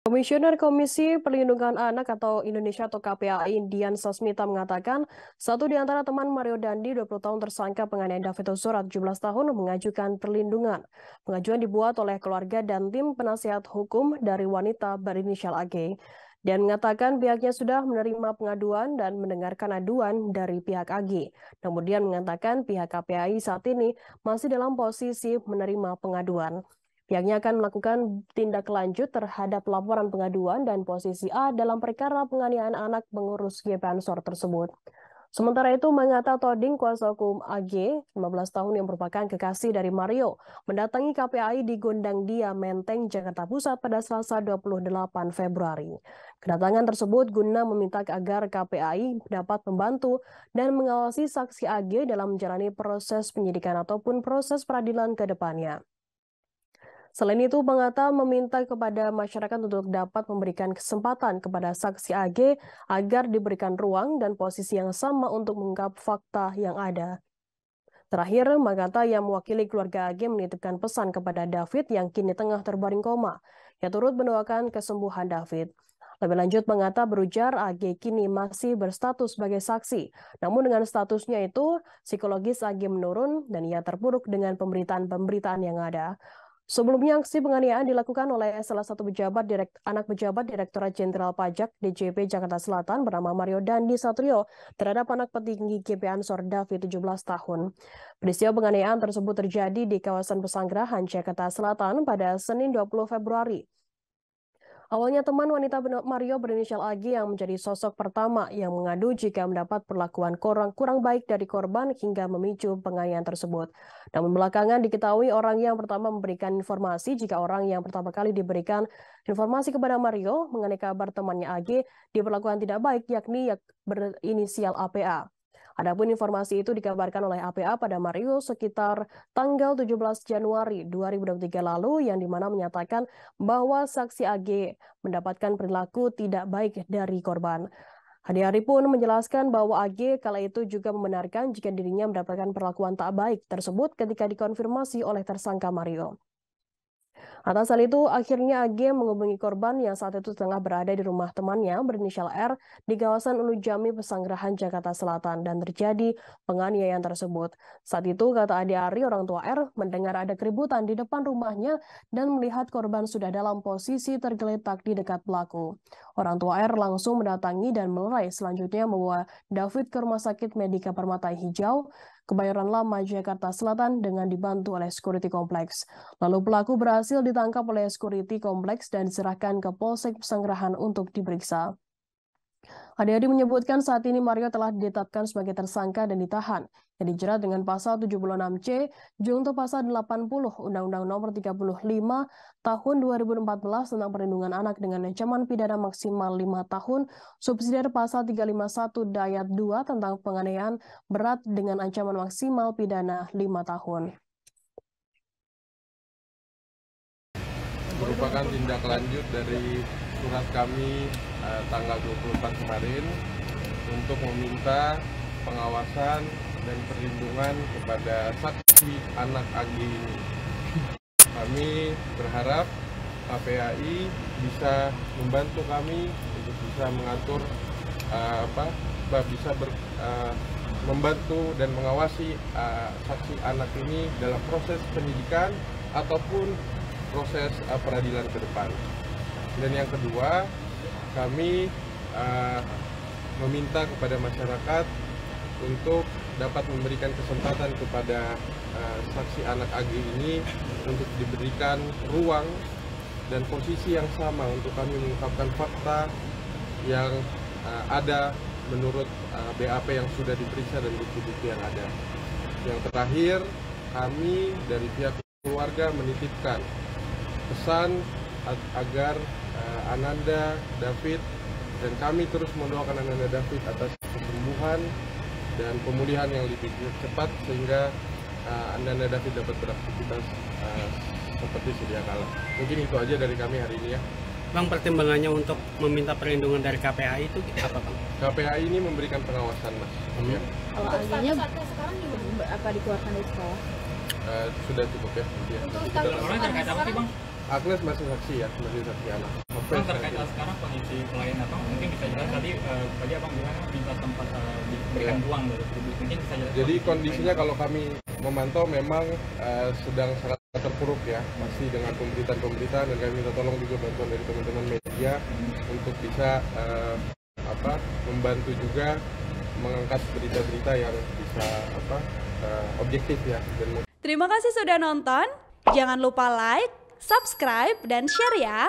Komisioner Komisi Perlindungan Anak atau Indonesia atau KPAI Dian Sasmita mengatakan satu di antara teman Mario Dandi 20 tahun tersangka penganiayaan David Ozora 17 tahun mengajukan perlindungan. Pengajuan dibuat oleh keluarga dan tim penasihat hukum dari wanita berinisial AG. Dan mengatakan pihaknya sudah menerima pengaduan dan mendengarkan aduan dari pihak AG. Kemudian mengatakan pihak KPAI saat ini masih dalam posisi menerima pengaduan. Pihaknya akan melakukan tindak lanjut terhadap laporan pengaduan dan posisi A dalam perkara penganiayaan anak pengurus GP Ansor tersebut. Sementara itu, Mangata Toding, kuasa hukum AG, 15 tahun yang merupakan kekasih dari Mario, mendatangi KPAI di Gondang Dia, Menteng, Jakarta Pusat pada Selasa 28 Februari. Kedatangan tersebut guna meminta agar KPAI dapat membantu dan mengawasi saksi AG dalam menjalani proses penyidikan ataupun proses peradilan ke depannya. Selain itu, Mangata meminta kepada masyarakat untuk dapat memberikan kesempatan kepada saksi AG agar diberikan ruang dan posisi yang sama untuk mengungkap fakta yang ada. Terakhir, Mangata yang mewakili keluarga AG menitipkan pesan kepada David yang kini tengah terbaring koma. Ia turut mendoakan kesembuhan David. Lebih lanjut, Mangata berujar AG kini masih berstatus sebagai saksi. Namun dengan statusnya itu, psikologis AG menurun dan ia terpuruk dengan pemberitaan-pemberitaan yang ada. Sebelumnya, aksi penganiayaan dilakukan oleh salah satu anak pejabat Direktorat Jenderal Pajak DJP Jakarta Selatan bernama Mario Dandi Satrio terhadap anak petinggi GP Ansor David 17 tahun. Peristiwa penganiayaan tersebut terjadi di kawasan Pesanggerahan, Jakarta Selatan pada Senin 20 Februari. Awalnya teman wanita Mario berinisial AG yang menjadi sosok pertama yang mengadu jika mendapat perlakuan kurang baik dari korban hingga memicu penganiayaan tersebut. Namun belakangan diketahui orang yang pertama memberikan informasi jika orang yang pertama kali diberikan informasi kepada Mario mengenai kabar temannya AG diperlakukan tidak baik yakni berinisial APA. Adapun informasi itu dikabarkan oleh APA pada Mario sekitar tanggal 17 Januari 2023 lalu yang dimana menyatakan bahwa saksi AG mendapatkan perilaku tidak baik dari korban. Hari-hari pun menjelaskan bahwa AG kala itu juga membenarkan jika dirinya mendapatkan perlakuan tak baik tersebut ketika dikonfirmasi oleh tersangka Mario. Atas hal itu, akhirnya AG menghubungi korban yang saat itu tengah berada di rumah temannya berinisial R di kawasan Ulu Jami, Pesanggerahan, Jakarta Selatan, dan terjadi penganiayaan tersebut. Saat itu, kata Ade Ari, orang tua R, mendengar ada keributan di depan rumahnya dan melihat korban sudah dalam posisi tergeletak di dekat pelaku. Orang tua R langsung mendatangi dan melerai, selanjutnya membawa David ke Rumah Sakit Medika Permata Hijau, Kebayoran Lama, Jakarta Selatan dengan dibantu oleh security kompleks. Lalu pelaku berhasil ditangkap oleh security kompleks dan diserahkan ke Polsek Pesanggerahan untuk diperiksa. Ade-Ade menyebutkan saat ini Mario telah ditetapkan sebagai tersangka dan ditahan, yang dijerat dengan pasal 76C junto pasal 80 Undang-Undang Nomor 35 Tahun 2014 tentang Perlindungan Anak dengan ancaman pidana maksimal 5 tahun, subsidiar pasal 351 Dayat 2 tentang penganiayaan berat dengan ancaman maksimal pidana 5 tahun. Merupakan tindak lanjut dari surat kami tanggal 24 kemarin untuk meminta pengawasan dan perlindungan kepada saksi anak AG ini. Kami berharap KPAI bisa membantu kami untuk bisa mengatur membantu dan mengawasi saksi anak ini dalam proses penyidikan ataupun proses peradilan ke depan. Dan yang kedua, kami meminta kepada masyarakat untuk dapat memberikan kesempatan kepada saksi anak AG ini untuk diberikan ruang dan posisi yang sama untuk kami mengungkapkan fakta yang ada menurut BAP yang sudah diperiksa dan bukti-bukti yang ada. Yang terakhir, kami dari pihak keluarga menitipkan pesan agar Ananda David dan kami terus mendoakan Ananda David atas kesembuhan dan pemulihan yang lebih cepat sehingga Ananda David dapat beraktivitas seperti sedia kala. Mungkin itu aja dari kami hari ini ya. Bang, pertimbangannya untuk meminta perlindungan dari KPAI itu apa, Bang? KPAI ini memberikan pengawasan, Mas. Ya. Kalau AG-nya sekarang apa dikeluarkan dari sekolah? Sudah cukup ya. Untuk status sekarang terkait apa sih, Bang? Agnes masih saksi ya, masih saksi anak. Bang, terkait sekarang kondisi klien atau mungkin bisa jelas tadi abang bilang minta tempat diberikan ruang dari publik, mungkin bisa jelas. Jadi kondisinya kalau kami memantau memang sedang sangat terpuruk ya, masih dengan pemberitaan dan kami minta tolong juga bantuan dari teman-teman media untuk bisa membantu juga mengangkat berita-berita yang bisa objektif ya. Terima kasih sudah nonton. Jangan lupa like, subscribe, dan share ya.